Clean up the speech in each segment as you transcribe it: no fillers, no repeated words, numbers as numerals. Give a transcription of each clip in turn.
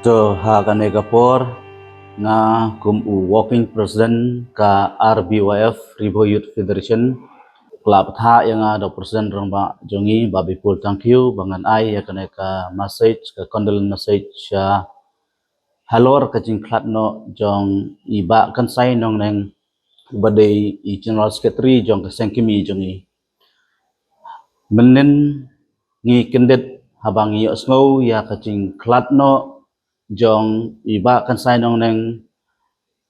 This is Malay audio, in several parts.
To hakane kapor nga working president ka RBYF Ribo Youth Federation club tha yang ada president rong ba jongi babi pul thank you bangan ai ya kane ka message ka condolence message halor ka jingklat no jong iba kan sai nong neng badai i general secretary jong ka sengkimi jongi menen ngi kendet habang i osngau ya ka jingklat no jong iba kan sai nong neng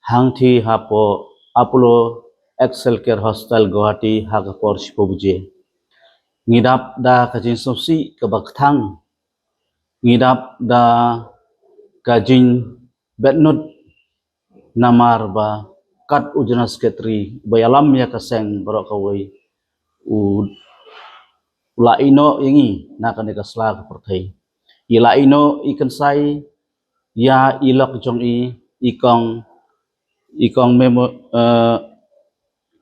hang thi hapo Apollo Excel Care Hostel Guwahati hagapor sipobuje ngidap da kajin sosi ke bakthang ngidap da kajin betnut namar ba kat ujana sekretari bayalam ya kaseng borok kawai ula ino yangi nakane kasla perthai ila ino ikan sai ya ilok jong ikong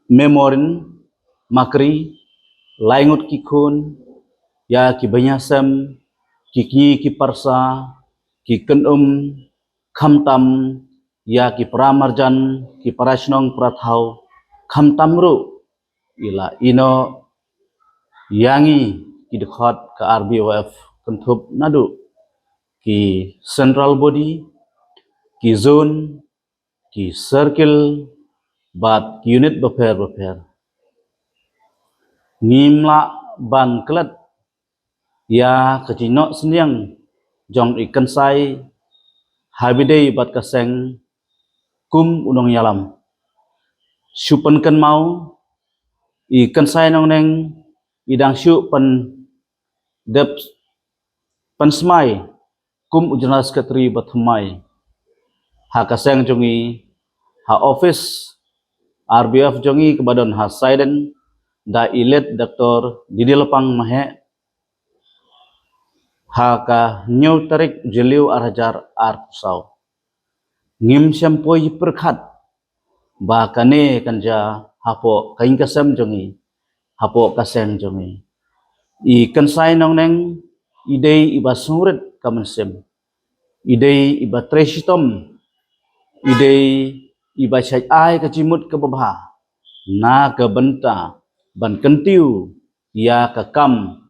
memorin makri laingut kikun ya ki banyasam ki parsa ki khamtam ya ki pramarjan ki parasnong prathau khamtamru ila ino yangi ki dekhot ke RBOF kentup nadu ki central body ki zone ki circle bat unit beper ngimla ban klet ya kecino seniang jong ikan sai habidei bat kaseng kum unong yalam supen kan mau ikan sai nong neng idang syu pen dep pen smai kum ujana sekretari batmai ha kaseng jongi ha office RBF jongi kebadon ha saiden da ilet Dr. Didi Lepang Mahe ha ka new tarik jeliu arhajar pusau ngim sempoi perkhat ba kane kanja hapo kain kasem jongi hapo kaseng jongi I kansai nong neng idei iba suret kamensem idei iba tresitom idei iba chai ai ka cimut ke babha na ke benta ban kentiu ya ka kam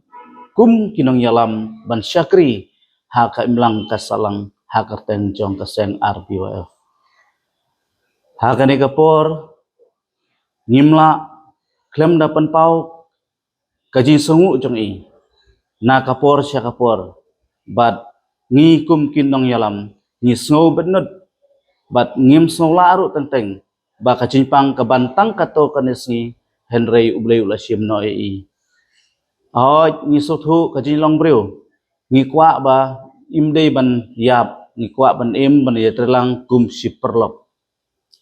kum kinong yalam ban syakri ha ka imlang kasalang ha ka ten jong kaseng RBOF ha ka ne kapor ngimla klem dapan pau kaji sungu jong I na kapor sya kapor bat ngi kum kinong yalam ngi snow benut bat ngim snow laru tenteng ba kajimpang kabantang kato kanesni Henry ublei ulasim no ngi sothu kaji long breu ngi kwa ba imdei ban yap ngi kwa ban ban ya terlang kum siperlop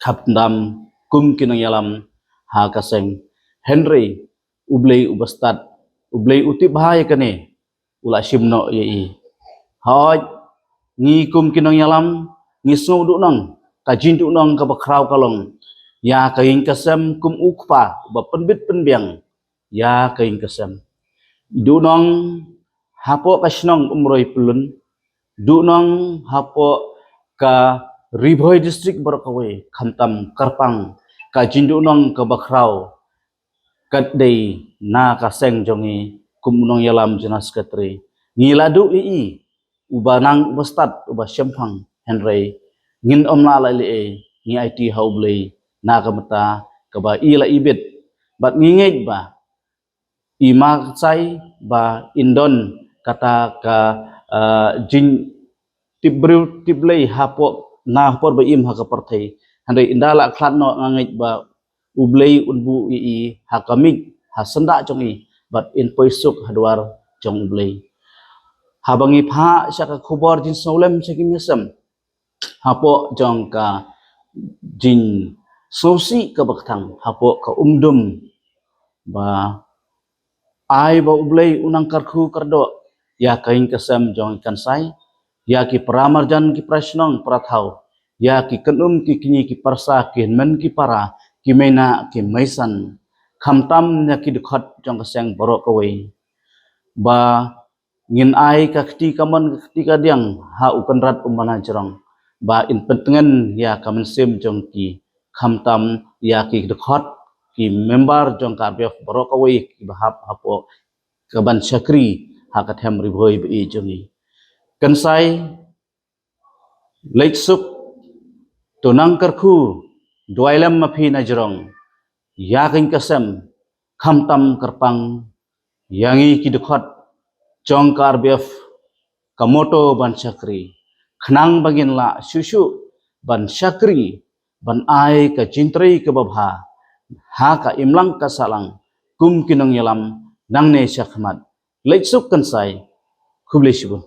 kapndam kum kinong yalam ha kaseng Henry ublei ubastat ublei uti bahaya kane ula simno hoj ngi kum kinong yalam ngi snow du nong kajin du nong ka bakrau kalong ya kain kasem kum ukpa ba penbit penbiang ya kain kasem du nong hapo kasnong umroi pulun du nong hapo ka Ribhoi district Borokawai khantam karpang kajin du nong ka bakrau kadei na kaseng jongi kumunong yalam jenas katri ngiladu ubanang ubastat uba syempang Henry ngin omla lai ngi IT haublei na kamata kaba ila ibit bat ngingej ba ima sai ba indon kata ka jin tiblei hapo na hapor ba im ha ka parthai Henry indala khlatno ngangej ba ublei unbu hakamik hasenda jongi but in poisuk hadwar jong ublei habangi pha syaka khubor jin solem saking yasam hapo jong ka jin sosi ka baktang hapo ka umdum ba ai ba ublei unang karkhu kardo ya kain kasam jong ikan sai ya ki pramarjan ki prasnong prathau ya ki kanum ki kini ki parsa ki men ki para kimena ki maisan khamtam nya ki dekhot jong kaseng borok kawai ba ngin ai ka khti kaman khti ka diang ha ukan rat umana jorong ba in pentengan ya kamen sem jong ki khamtam ya ki dekhot ki member jong karbef borokawai ki bahap hapo kaban syakri ha kathem ribhoi bi jongi kansai leiksuk tunang karkhu duailam mapi na jorong yakin kasem khamtam karpang yangi ki dekhot jong karbef kamoto ban syakri khnang bangin la syushu ban syakri ban ai ka cintri ke babha ha ka imlang ka salang kum kinong yalam nang ne syakmat leiksuk kansai kublesibu